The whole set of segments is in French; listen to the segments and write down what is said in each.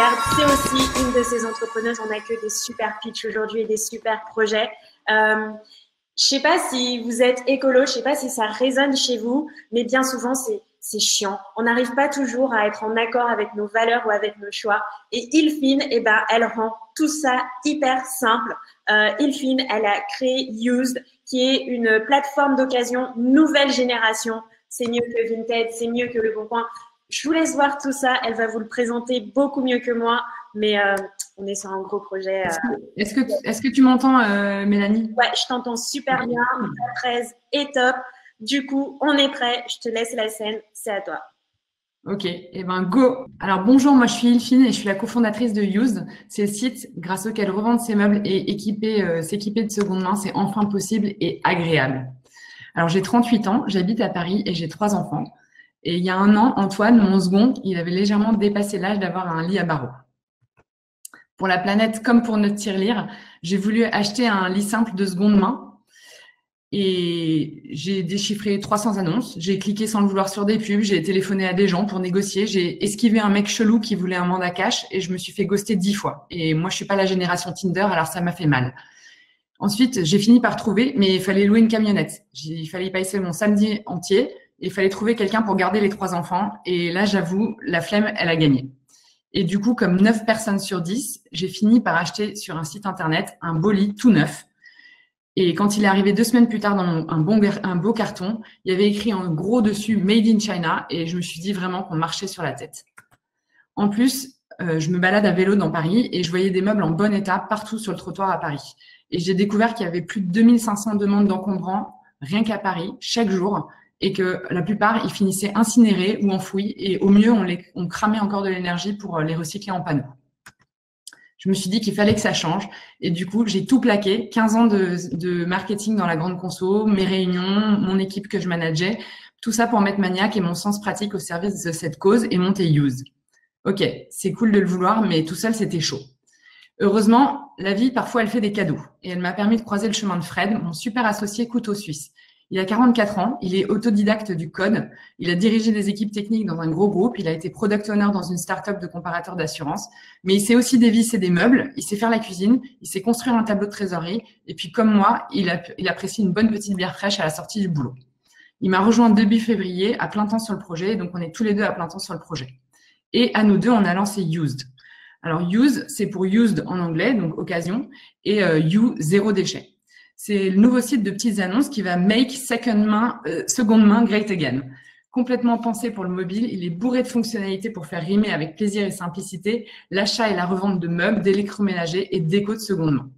regarde, c'est aussi une de ces entrepreneuses. On n'a que des super pitchs aujourd'hui et des super projets. Je sais pas si vous êtes écolo, je sais pas si ça résonne chez vous, mais bien souvent, c'est chiant. On n'arrive pas toujours à être en accord avec nos valeurs ou avec nos choix. Et Ilfine, eh ben, elle rend tout ça hyper simple. Ilfine, elle a créé Used, qui est une plateforme d'occasion nouvelle génération. C'est mieux que Vinted, c'est mieux que Le Bon Coin. Je vous laisse voir tout ça. Elle va vous le présenter beaucoup mieux que moi, mais on est sur un gros projet. Est-ce que tu m'entends, Mélanie? Ouais, je t'entends super bien. Ta presse est top. Du coup, on est prêt. Je te laisse la scène. C'est à toi. Ok, et ben go. Alors bonjour, moi je suis Ilfine et je suis la cofondatrice de Used. C'est le site grâce auquel revendre ses meubles et s'équiper de seconde main, c'est enfin possible et agréable. Alors j'ai 38 ans, j'habite à Paris et j'ai 3 enfants. Et il y a un an, Antoine, mon second, il avait légèrement dépassé l'âge d'avoir un lit à barreaux. Pour la planète comme pour notre tirelire, j'ai voulu acheter un lit simple de seconde main. Et j'ai déchiffré 300 annonces, j'ai cliqué sans le vouloir sur des pubs, j'ai téléphoné à des gens pour négocier, j'ai esquivé un mec chelou qui voulait un mandat cash et je me suis fait ghoster 10 fois. Et moi, je suis pas la génération Tinder, alors ça m'a fait mal. Ensuite, j'ai fini par trouver, mais il fallait louer une camionnette. Il fallait y passer mon samedi entier et il fallait trouver quelqu'un pour garder les 3 enfants. Et là, j'avoue, la flemme, elle a gagné. Et du coup, comme 9 personnes sur 10, j'ai fini par acheter sur un site internet un beau lit tout neuf. Et quand il est arrivé 2 semaines plus tard dans un beau carton, il y avait écrit en gros dessus Made in China et je me suis dit vraiment qu'on marchait sur la tête. En plus, je me balade à vélo dans Paris et je voyais des meubles en bon état partout sur le trottoir à Paris. Et j'ai découvert qu'il y avait plus de 2500 demandes d'encombrants rien qu'à Paris chaque jour et que la plupart, ils finissaient incinérés ou enfouis et au mieux, on cramait encore de l'énergie pour les recycler en panneaux. Je me suis dit qu'il fallait que ça change. Et du coup, j'ai tout plaqué. 15 ans de marketing dans la grande conso, mes réunions, mon équipe que je manageais. Tout ça pour mettre Maniac et mon sens pratique au service de cette cause et monter Use. Ok, c'est cool de le vouloir, mais tout seul, c'était chaud. Heureusement, la vie, parfois, elle fait des cadeaux. Et elle m'a permis de croiser le chemin de Fred, mon super associé couteau suisse. Il a 44 ans, il est autodidacte du code, il a dirigé des équipes techniques dans un gros groupe, il a été product owner dans une start-up de comparateur d'assurance, mais il sait aussi dévisser des meubles, il sait faire la cuisine, il sait construire un tableau de trésorerie, et puis comme moi, il apprécie une bonne petite bière fraîche à la sortie du boulot. Il m'a rejoint début février à plein temps sur le projet, donc on est tous les deux à plein temps sur le projet. Et à nous deux, on a lancé Used. Alors Use, c'est pour Used en anglais, donc occasion, et You, zéro déchet. C'est le nouveau site de petites annonces qui va make seconde main great again. Complètement pensé pour le mobile, il est bourré de fonctionnalités pour faire rimer avec plaisir et simplicité l'achat et la revente de meubles, d'électroménagers et de déco de seconde main.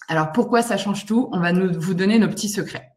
Alors pourquoi ça change tout? On va vous donner nos petits secrets.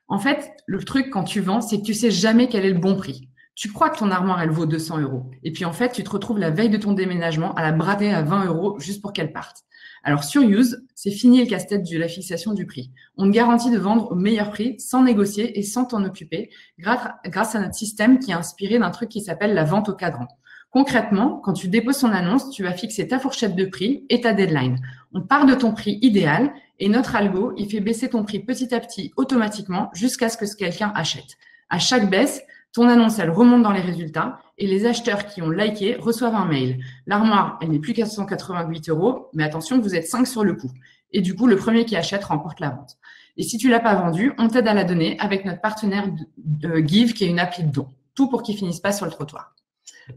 En fait, le truc quand tu vends, c'est que tu sais jamais quel est le bon prix. Tu crois que ton armoire, elle vaut 200 €. Et puis en fait, tu te retrouves la veille de ton déménagement à la brader à 20 € juste pour qu'elle parte. Alors, sur Use, c'est fini le casse-tête de la fixation du prix. On te garantit de vendre au meilleur prix, sans négocier et sans t'en occuper, grâce à notre système qui est inspiré d'un truc qui s'appelle la vente au cadran. Concrètement, quand tu déposes ton annonce, tu vas fixer ta fourchette de prix et ta deadline. On part de ton prix idéal et notre algo, il fait baisser ton prix petit à petit automatiquement jusqu'à ce que quelqu'un achète. À chaque baisse, ton annonce, elle remonte dans les résultats et les acheteurs qui ont liké reçoivent un mail. L'armoire, elle n'est plus qu'à 188 €, mais attention, vous êtes 5 sur le coup. Et du coup, le premier qui achète remporte la vente. Et si tu l'as pas vendue, on t'aide à la donner avec notre partenaire de Give, qui est une appli de don. Tout pour qu'ils finissent pas sur le trottoir.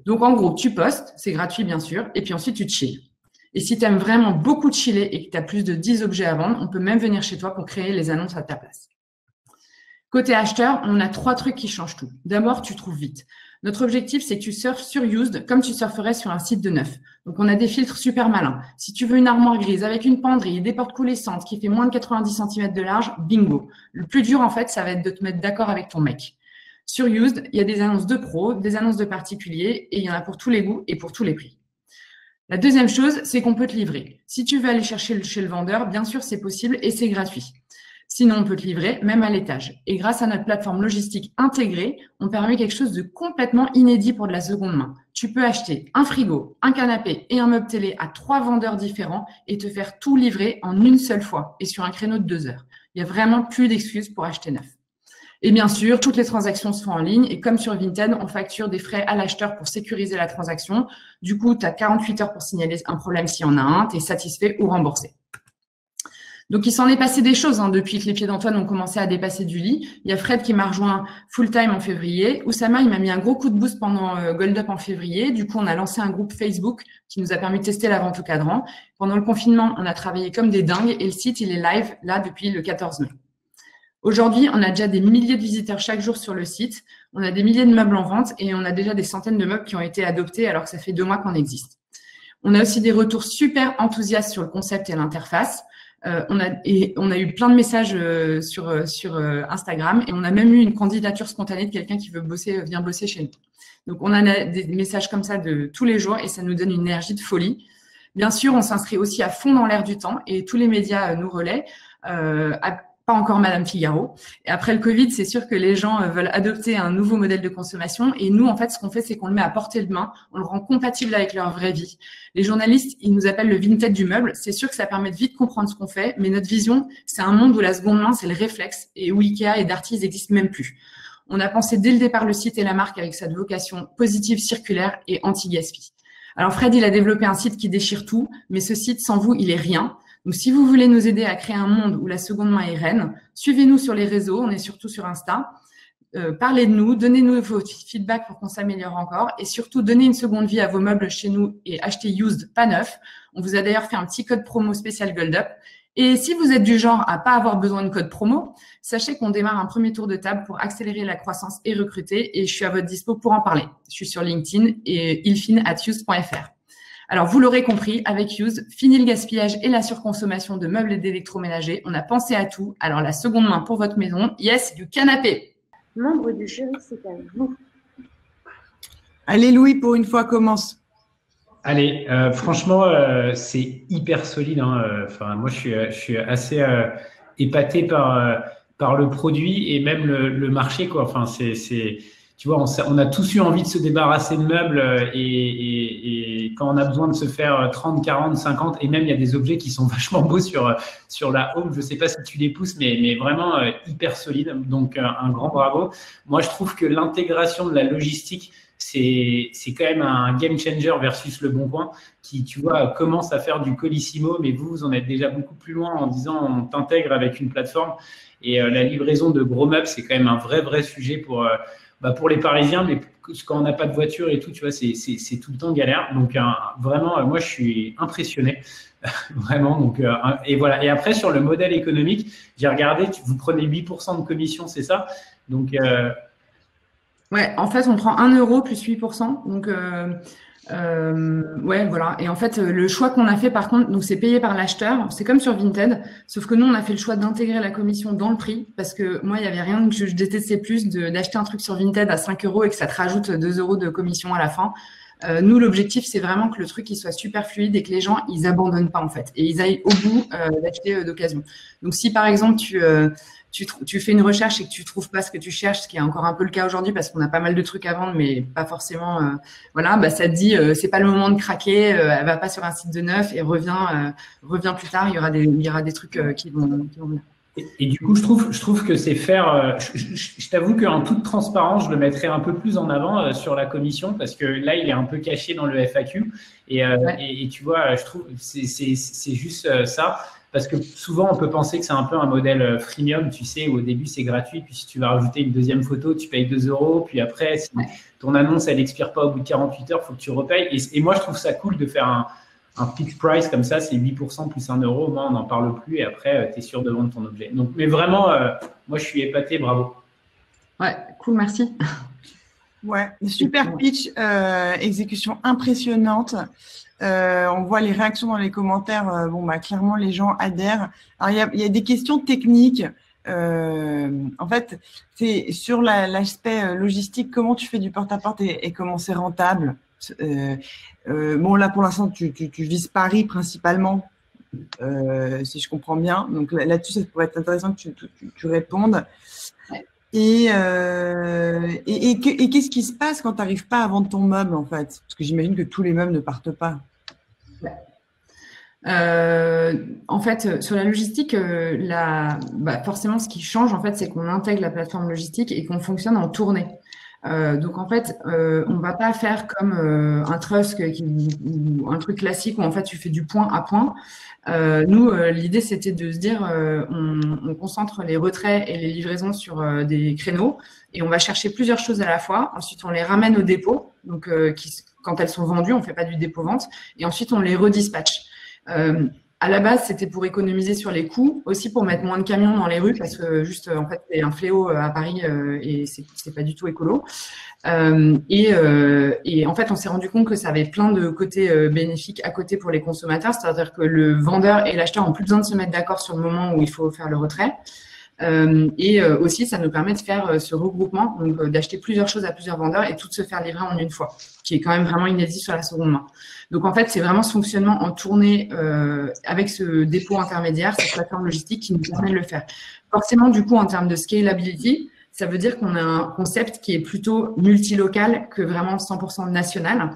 Donc, en gros, tu postes, c'est gratuit bien sûr, et puis ensuite, tu chilles. Et si tu aimes vraiment beaucoup chiller et que tu as plus de 10 objets à vendre, on peut même venir chez toi pour créer les annonces à ta place. Côté acheteur, on a 3 trucs qui changent tout. D'abord, tu trouves vite. Notre objectif, c'est que tu surfes sur Used comme tu surferais sur un site de neuf. Donc, on a des filtres super malins. Si tu veux une armoire grise avec une penderie, des portes coulissantes qui fait moins de 90 cm de large, bingo. Le plus dur, en fait, ça va être de te mettre d'accord avec ton mec. Sur Used, il y a des annonces de pros, des annonces de particuliers et il y en a pour tous les goûts et pour tous les prix. La deuxième chose, c'est qu'on peut te livrer. Si tu veux aller chercher chez le vendeur, bien sûr, c'est possible et c'est gratuit. Sinon, on peut te livrer même à l'étage. Et grâce à notre plateforme logistique intégrée, on permet quelque chose de complètement inédit pour de la seconde main. Tu peux acheter un frigo, un canapé et un meuble télé à 3 vendeurs différents et te faire tout livrer en une seule fois et sur un créneau de 2 heures. Il n'y a vraiment plus d'excuses pour acheter neuf. Et bien sûr, toutes les transactions se font en ligne. Et comme sur Vinted, on facture des frais à l'acheteur pour sécuriser la transaction. Du coup, tu as 48 heures pour signaler un problème s'il y en a un. Tu es satisfait ou remboursé. Donc, il s'en est passé des choses depuis que les pieds d'Antoine ont commencé à dépasser du lit. Il y a Fred qui m'a rejoint full-time en février. Oussama, il m'a mis un gros coup de boost pendant Gold Up en février. Du coup, on a lancé un groupe Facebook qui nous a permis de tester la vente au cadran. Pendant le confinement, on a travaillé comme des dingues et le site, il est live là depuis le 14 mai. Aujourd'hui, on a déjà des milliers de visiteurs chaque jour sur le site. On a des milliers de meubles en vente et on a déjà des centaines de meubles qui ont été adoptés alors que ça fait 2 mois qu'on existe. On a aussi des retours super enthousiastes sur le concept et l'interface. On a eu plein de messages sur Instagram et on a même eu une candidature spontanée de quelqu'un qui veut vient bosser chez nous. Donc, on a des messages comme ça de tous les jours et ça nous donne une énergie de folie. Bien sûr, on s'inscrit aussi à fond dans l'air du temps et tous les médias nous relaient. Pas encore Madame Figaro. Et après le Covid, c'est sûr que les gens veulent adopter un nouveau modèle de consommation. Et nous, en fait, ce qu'on fait, c'est qu'on le met à portée de main. On le rend compatible avec leur vraie vie. Les journalistes, ils nous appellent le Vinted du meuble. C'est sûr que ça permet de vite comprendre ce qu'on fait. Mais notre vision, c'est un monde où la seconde main, c'est le réflexe et où Ikea et Darty n'existent même plus. On a pensé dès le départ le site et la marque avec cette vocation positive, circulaire et anti-gaspi. Alors Fred, il a développé un site qui déchire tout. Mais ce site, sans vous, il est rien. Donc, si vous voulez nous aider à créer un monde où la seconde main est reine, suivez-nous sur les réseaux, on est surtout sur Insta. Parlez de nous, donnez-nous vos feedbacks pour qu'on s'améliore encore et surtout, donnez une seconde vie à vos meubles chez nous et achetez used, pas neuf. On vous a d'ailleurs fait un petit code promo spécial Gold Up. Et si vous êtes du genre à pas avoir besoin de code promo, sachez qu'on démarre un premier tour de table pour accélérer la croissance et recruter et je suis à votre dispo pour en parler. Je suis sur LinkedIn et ilfine@used.fr. Alors, vous l'aurez compris, avec Used, fini le gaspillage et la surconsommation de meubles et d'électroménagers. On a pensé à tout. Alors, la seconde main pour votre maison, yes, du canapé. Membre du jury, c'est à vous. Allez, Louis, pour une fois, commence. Allez, franchement, c'est hyper solide. Enfin, moi, je suis assez épaté par le produit et même le marché, quoi. Enfin, tu vois, on a tous eu envie de se débarrasser de meubles et quand on a besoin de se faire 30, 40, 50, et même il y a des objets qui sont vachement beaux sur la home. Je ne sais pas si tu les pousses, mais vraiment hyper solide. Donc, un grand bravo. Moi, je trouve que l'intégration de la logistique, c'est quand même un game changer versus Le Bon Coin qui, tu vois, commence à faire du colissimo, mais vous en êtes déjà beaucoup plus loin en disant on t'intègre avec une plateforme. Et la livraison de gros meubles, c'est quand même un vrai sujet pour les Parisiens, mais quand on n'a pas de voiture et tout, tu vois, c'est tout le temps galère. Donc, vraiment, moi, je suis impressionné. Vraiment. Donc, et voilà. Et après, sur le modèle économique, j'ai regardé, vous prenez 8% de commission, c'est ça? Donc, ouais, en fait, on prend 1 euro plus 8%. Donc, ouais, voilà. Et en fait, le choix qu'on a fait, par contre, donc c'est payé par l'acheteur. C'est comme sur Vinted, sauf que nous, on a fait le choix d'intégrer la commission dans le prix parce que moi, il y avait rien que je détestais plus d'acheter un truc sur Vinted à 5 euros et que ça te rajoute 2 euros de commission à la fin. Nous, l'objectif, c'est vraiment que le truc il soit super fluide et que les gens, ils abandonnent pas, en fait, et ils aillent au bout d'acheter d'occasion. Donc, si par exemple, tu fais une recherche et que tu trouves pas ce que tu cherches, ce qui est encore un peu le cas aujourd'hui parce qu'on a pas mal de trucs à vendre, mais pas forcément, voilà, bah, ça te dit, c'est pas le moment de craquer, elle va pas sur un site de neuf et reviens plus tard, il y aura des trucs qui vont venir. Et du coup, je trouve que c'est faire. Je t'avoue qu'en toute transparence, je le mettrais un peu plus en avant sur la commission parce que là, il est un peu caché dans le FAQ. Et tu vois, je trouve c'est juste ça. Parce que souvent, on peut penser que c'est un peu un modèle freemium, tu sais, où au début, c'est gratuit. Puis si tu vas rajouter une deuxième photo, tu payes 2 euros. Puis après, si ton annonce, elle n'expire pas au bout de 48 heures, il faut que tu repayes. Et moi, je trouve ça cool de faire un fixed price comme ça, c'est 8% plus 1 euro. Moi, on n'en parle plus et après, tu es sûr de vendre ton objet. Donc, mais vraiment, moi, je suis épaté, bravo. Ouais, cool, merci. Ouais, super pitch, exécution impressionnante. On voit les réactions dans les commentaires. Bon, bah, clairement, les gens adhèrent. Alors, il y a des questions techniques. En fait, c'est sur l'aspect logistique, comment tu fais du porte-à-porte et comment c'est rentable. Bon, là, pour l'instant, tu vises Paris principalement, si je comprends bien. Donc, là-dessus, ça pourrait être intéressant que tu répondes. Ouais. Et qu'est-ce qui se passe quand tu n'arrives pas à vendre ton meuble, en fait? Parce que j'imagine que tous les meubles ne partent pas. En fait, sur la logistique, forcément, ce qui change, en fait, c'est qu'on intègre la plateforme logistique et qu'on fonctionne en tournée. Donc, en fait, on va pas faire comme un Trust ou un truc classique où, en fait, tu fais du point à point. Nous, l'idée, c'était de se dire, on concentre les retraits et les livraisons sur des créneaux et on va chercher plusieurs choses à la fois. Ensuite, on les ramène au dépôt. Donc, quand elles sont vendues, on fait pas du dépôt-vente. Et ensuite, on les redispatche. À la base, c'était pour économiser sur les coûts, aussi pour mettre moins de camions dans les rues, parce que juste, en fait, c'est un fléau à Paris et c'est pas du tout écolo. Et en fait, on s'est rendu compte que ça avait plein de côtés bénéfiques à côté pour les consommateurs, c'est-à-dire que le vendeur et l'acheteur n'ont plus besoin de se mettre d'accord sur le moment où il faut faire le retrait. Aussi, ça nous permet de faire ce regroupement, donc d'acheter plusieurs choses à plusieurs vendeurs et tout de se faire livrer en une fois, qui est quand même vraiment inédit sur la seconde main. Donc, en fait, c'est vraiment ce fonctionnement en tournée avec ce dépôt intermédiaire, cette plateforme logistique qui nous permet de le faire. Forcément, du coup, en termes de scalability, ça veut dire qu'on a un concept qui est plutôt multilocal que vraiment 100% national.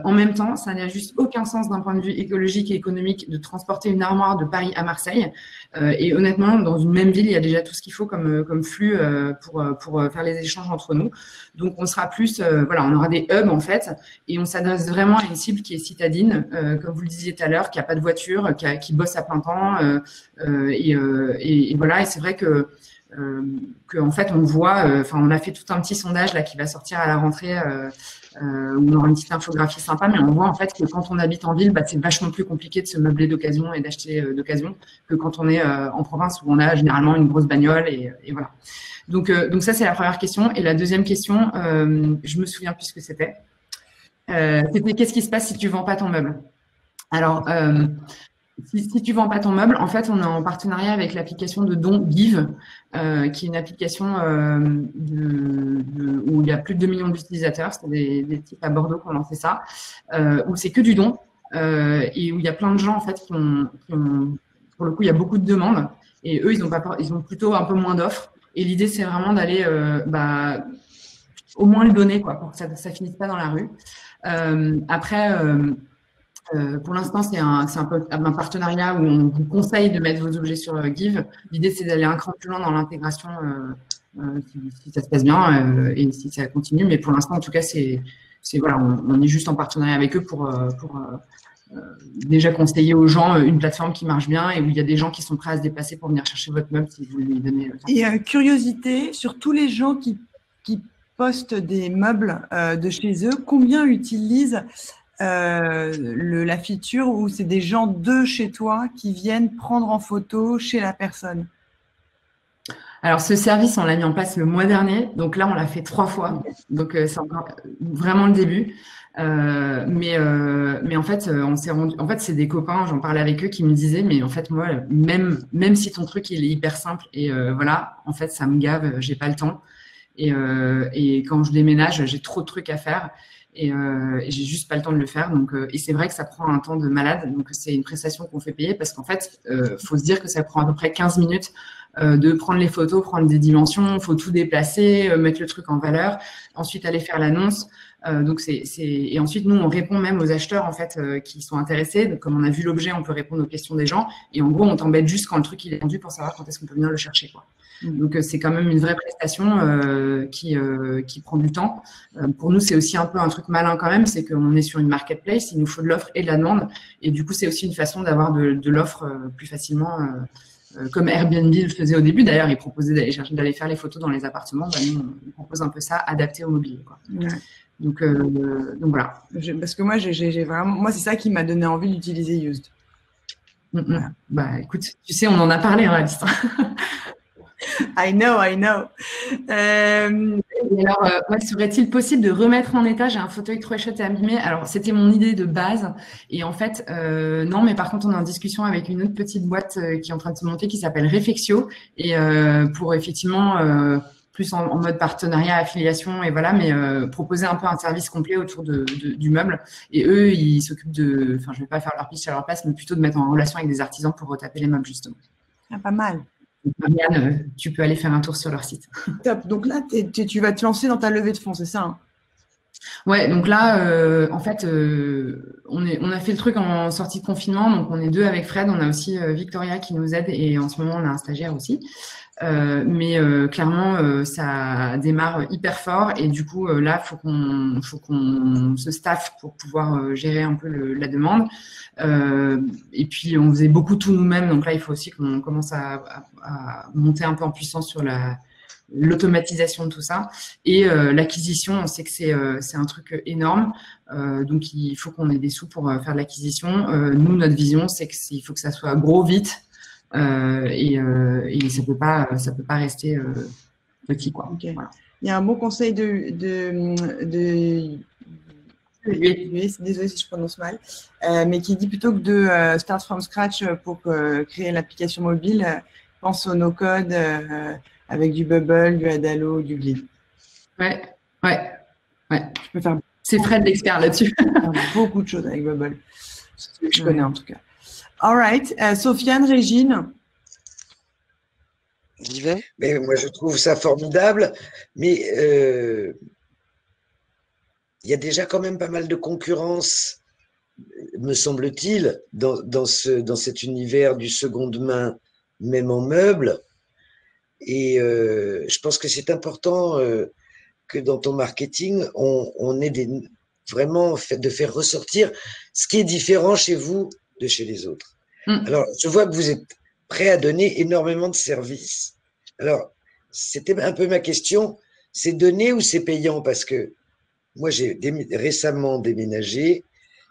En même temps, ça n'a juste aucun sens d'un point de vue écologique et économique de transporter une armoire de Paris à Marseille. Et honnêtement, dans une même ville, il y a déjà tout ce qu'il faut comme flux pour faire les échanges entre nous. Donc, on sera plus, voilà, on aura des hubs en fait, et on s'adresse vraiment à une cible qui est citadine, comme vous le disiez tout à l'heure, qui n'a pas de voiture, qui bosse à plein temps. Et voilà, et c'est vrai que en fait, on voit, on a fait tout un petit sondage là qui va sortir à la rentrée. Où on aura une petite infographie sympa, mais on voit en fait que quand on habite en ville, c'est vachement plus compliqué de se meubler d'occasion et d'acheter d'occasion que quand on est en province où on a généralement une grosse bagnole et voilà. Donc ça, c'est la première question. Et la deuxième question, je me souviens plus ce que c'était. C'était qu'est-ce qui se passe si tu vends pas ton meuble? Alors, si tu vends pas ton meuble, en fait, on est en partenariat avec l'application de don Give, qui est une application où il y a plus de 2 millions d'utilisateurs. C'est des types à Bordeaux qui ont lancé ça, où c'est que du don et où il y a plein de gens en fait qui ont pour le coup, il y a beaucoup de demandes et eux, ils ont plutôt un peu moins d'offres. Et l'idée, c'est vraiment d'aller au moins le donner, quoi, pour que ça finisse pas dans la rue. Après. Pour l'instant, c'est un partenariat où on vous conseille de mettre vos objets sur Give. L'idée, c'est d'aller un cran plus loin dans l'intégration si ça se passe bien et si ça continue. Mais pour l'instant, en tout cas, voilà, on est juste en partenariat avec eux pour déjà conseiller aux gens une plateforme qui marche bien et où il y a des gens qui sont prêts à se déplacer pour venir chercher votre meuble si vous lui donnez. Et curiosité, sur tous les gens qui postent des meubles de chez eux, combien utilisent la feature où c'est des gens de chez toi qui viennent prendre en photo chez la personne? Alors, ce service, on l'a mis en place le mois dernier. Donc là, on l'a fait 3 fois. Donc, c'est encore vraiment le début. Mais en fait, on s'est rendu. En fait, c'est des copains, j'en parlais avec eux, qui me disaient, mais en fait, moi, même si ton truc, il est hyper simple et voilà, en fait, ça me gave, j'ai pas le temps. Et quand je déménage, j'ai trop de trucs à faire. Et j'ai juste pas le temps de le faire. Donc, et c'est vrai que ça prend un temps de malade. Donc, c'est une prestation qu'on fait payer parce qu'en fait, faut se dire que ça prend à peu près 15 minutes de prendre les photos, prendre des dimensions, faut tout déplacer, mettre le truc en valeur, ensuite aller faire l'annonce. Et ensuite, nous, on répond même aux acheteurs en fait qui sont intéressés. Donc, comme on a vu l'objet, on peut répondre aux questions des gens. Et en gros, on t'embête juste quand le truc il est vendu pour savoir quand est-ce qu'on peut venir le chercher, quoi. Donc, c'est quand même une vraie prestation qui prend du temps. Pour nous, c'est aussi un peu un truc malin quand même, c'est qu'on est sur une marketplace, il nous faut de l'offre et de la demande. Et du coup, c'est aussi une façon d'avoir de l'offre plus facilement, comme Airbnb le faisait au début. D'ailleurs, ils proposaient d'aller faire les photos dans les appartements. Nous, on propose un peu ça, adapté au mobilier, quoi. Ouais. Donc voilà. Parce que moi, j'ai vraiment, moi, c'est ça qui m'a donné envie d'utiliser Used. Voilà. Bah, écoute, tu sais, on en a parlé, hein, Alice. I know. Et alors, serait-il possible de remettre en état? J'ai un fauteuil trop chouette et abîmé. Alors, c'était mon idée de base. Et en fait, non, mais par contre, on est en discussion avec une autre petite boîte qui est en train de se monter qui s'appelle Reflexio. Et pour effectivement, plus en mode partenariat, affiliation, et voilà, mais proposer un peu un service complet autour du meuble. Et eux, ils s'occupent je vais pas faire leur pitch à leur place, mais plutôt de mettre en relation avec des artisans pour retaper les meubles, justement. Ah, pas mal. Marianne, tu peux aller faire un tour sur leur site. Top. Donc là, tu vas te lancer dans ta levée de fonds, c'est ça, hein? Ouais, donc là, en fait, on a fait le truc en sortie de confinement, donc on est deux avec Fred, on a aussi Victoria qui nous aide et en ce moment on a un stagiaire aussi. Mais clairement, ça démarre hyper fort et du coup, là, faut qu'on se staffe pour pouvoir gérer un peu la demande. Et puis, on faisait beaucoup tout nous-mêmes, donc là, il faut aussi qu'on commence à monter un peu en puissance sur l'automatisation de tout ça. Et l'acquisition, on sait que c'est un truc énorme. Donc, il faut qu'on ait des sous pour faire de l'acquisition. Nous, notre vision, c'est qu'il faut que ça soit gros vite. Et ça peut pas rester petit, quoi. Okay. Voilà. Il y a un bon conseil désolé si je prononce mal, mais qui dit plutôt que de start from scratch pour créer l'application mobile, pense au no-code avec du Bubble, du Adalo, du Glide. Ouais. Je peux faire. C'est Fred l'expert là-dessus. Beaucoup de choses avec Bubble. C'est ce que je connais en tout cas. All right. Sofiane, Régine. J'y vais. Mais moi, je trouve ça formidable, mais il y a déjà quand même pas mal de concurrence, me semble-t-il, dans cet univers du seconde main, même en meubles. Et je pense que c'est important que dans ton marketing, on ait vraiment de faire ressortir ce qui est différent chez vous de chez les autres. Alors, je vois que vous êtes prêt à donner énormément de services. Alors, c'était un peu ma question, c'est donné ou c'est payant? Parce que moi, j'ai récemment déménagé,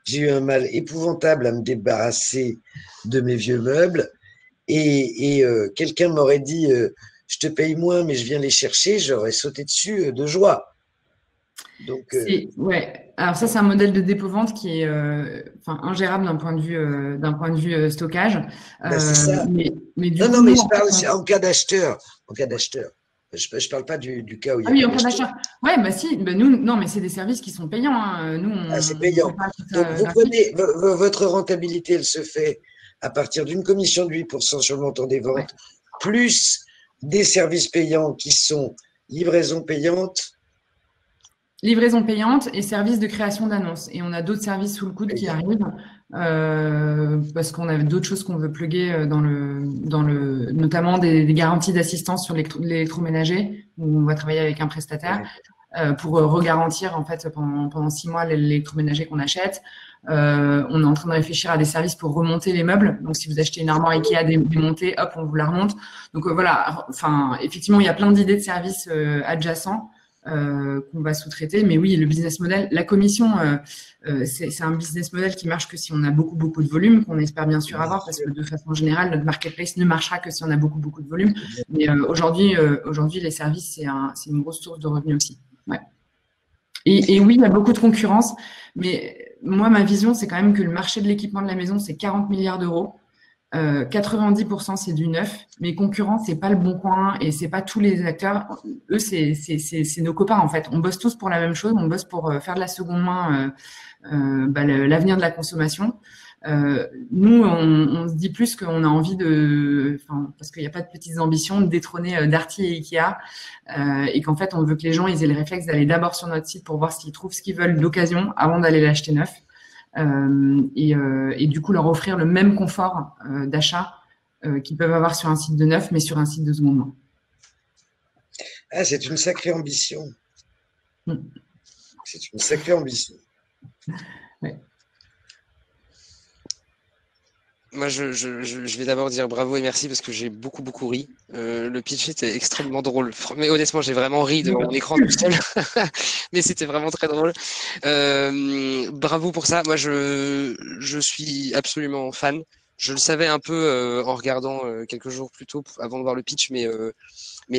j'ai eu un mal épouvantable à me débarrasser de mes vieux meubles et quelqu'un m'aurait dit je te paye moins mais je viens les chercher, j'aurais sauté dessus de joie. Donc, ouais. Alors ça, c'est un modèle de dépôt-vente qui est ingérable d'un point de vue stockage. C'est ça. Mais du non, coup, non, mais je parle en cas d'acheteur. En cas d'acheteur. Je parle pas du cas où il y a. Ah oui, en cas d'achat. Ouais, bah si. Bah nous, non, mais c'est des services qui sont payants. Hein. Nous, c'est payant. Donc vous prenez votre rentabilité, elle se fait à partir d'une commission de 8% sur le montant des ventes, plus des services payants qui sont livraison payante. Livraison payante et service de création d'annonces. Et on a d'autres services sous le coude qui arrivent parce qu'on a d'autres choses qu'on veut plugger notamment des garanties d'assistance sur l'électroménager où on va travailler avec un prestataire pour regarantir en fait pendant 6 mois l'électroménager qu'on achète. On est en train de réfléchir à des services pour remonter les meubles. Donc, si vous achetez une armoire Ikea démontée, hop, on vous la remonte. Donc, voilà. Enfin, effectivement, il y a plein d'idées de services adjacents qu'on va sous-traiter. Mais oui, le business model, la commission, c'est un business model qui marche que si on a beaucoup de volume, qu'on espère bien sûr avoir, parce que de façon générale, notre marketplace ne marchera que si on a beaucoup de volume. Mais aujourd'hui, les services, c'est une grosse source de revenus aussi. Ouais. Et oui, il y a beaucoup de concurrence, mais moi, ma vision, c'est quand même que le marché de l'équipement de la maison, c'est 40 milliards d'euros. 90% c'est du neuf. Mes concurrents, c'est pas le Bon Coin et c'est pas tous les acteurs. Eux, c'est nos copains en fait. On bosse tous pour la même chose. On bosse pour faire de la seconde main l'avenir de la consommation. Nous, on se dit plus qu'on a envie parce qu'il n'y a pas de petites ambitions, de détrôner Darty et Ikea, et qu'en fait, on veut que les gens ils aient le réflexe d'aller d'abord sur notre site pour voir s'ils trouvent ce qu'ils veulent d'occasion avant d'aller l'acheter neuf. Et du coup, leur offrir le même confort d'achat qu'ils peuvent avoir sur un site de neuf, mais sur un site de seconde main. Ah, c'est une sacrée ambition. C'est une sacrée ambition. Ouais. Moi, je vais d'abord dire bravo et merci parce que j'ai beaucoup ri. Le pitch était extrêmement drôle. Mais honnêtement, j'ai vraiment ri devant mon écran tout seul. Mais c'était vraiment très drôle. Bravo pour ça. Moi, je suis absolument fan. Je le savais un peu en regardant quelques jours plus tôt avant de voir le pitch, mais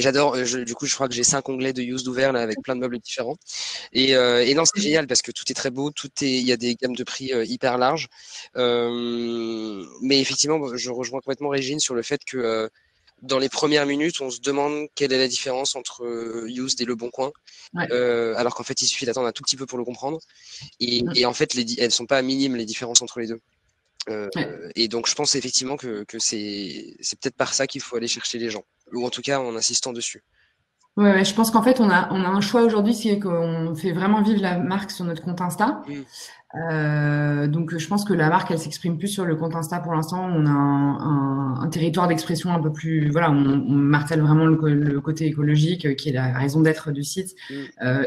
j'adore. Du coup, je crois que j'ai 5 onglets de Used ouverts là avec plein de meubles différents. Et non, c'est génial parce que tout est très beau, il y a des gammes de prix hyper larges. Mais effectivement, je rejoins complètement Régine sur le fait que dans les premières minutes, on se demande quelle est la différence entre Used et Le Bon Coin, alors qu'en fait, il suffit d'attendre un tout petit peu pour le comprendre. Et en fait, elles sont pas minimes les différences entre les deux. Et donc, je pense effectivement que c'est peut-être par ça qu'il faut aller chercher les gens, ou en tout cas en insistant dessus. Ouais, je pense qu'en fait, on a un choix aujourd'hui, c'est qu'on fait vraiment vivre la marque sur notre compte Insta. Donc, je pense que la marque, elle s'exprime plus sur le compte Insta pour l'instant. On a un territoire d'expression un peu plus, voilà, on martèle vraiment le côté écologique, qui est la raison d'être du site,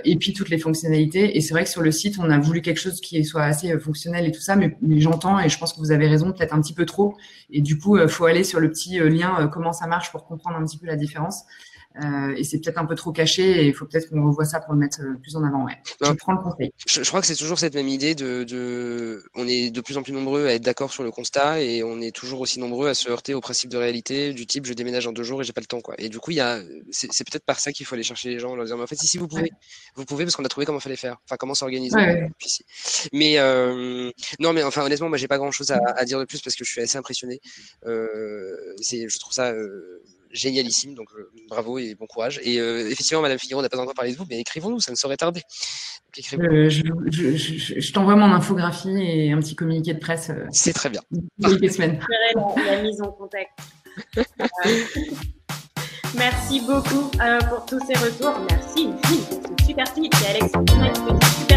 et puis toutes les fonctionnalités. Et c'est vrai que sur le site, on a voulu quelque chose qui soit assez fonctionnel et tout ça, mais j'entends, et je pense que vous avez raison, peut-être un petit peu trop. Et du coup, faut aller sur le petit lien comment ça marche pour comprendre un petit peu la différence. Et c'est peut-être un peu trop caché et il faut peut-être qu'on revoie ça pour le mettre plus en avant. Ouais. Je prends le conseil. Je crois que c'est toujours cette même idée on est de plus en plus nombreux à être d'accord sur le constat et on est toujours aussi nombreux à se heurter au principe de réalité du type je déménage en 2 jours et j'ai pas le temps, quoi. Et du coup, c'est peut-être par ça qu'il faut aller chercher les gens, leur dire mais en fait si vous pouvez, vous pouvez parce qu'on a trouvé comment fallait faire, enfin comment s'organiser. Mais non, mais enfin honnêtement, moi j'ai pas grand chose à dire de plus parce que je suis assez impressionné. Je trouve ça génialissime, donc bravo et bon courage. Et effectivement, Madame Figueroa, on n'a pas encore parlé de vous, mais écrivons-nous, ça ne saurait tarder. Je t'envoie mon infographie et un petit communiqué de presse. C'est très bien. Quelques semaines. Je ferai la mise en contact. Merci beaucoup pour tous ces retours. Merci, une fille, c'est super fille. C'est Alex qui fait super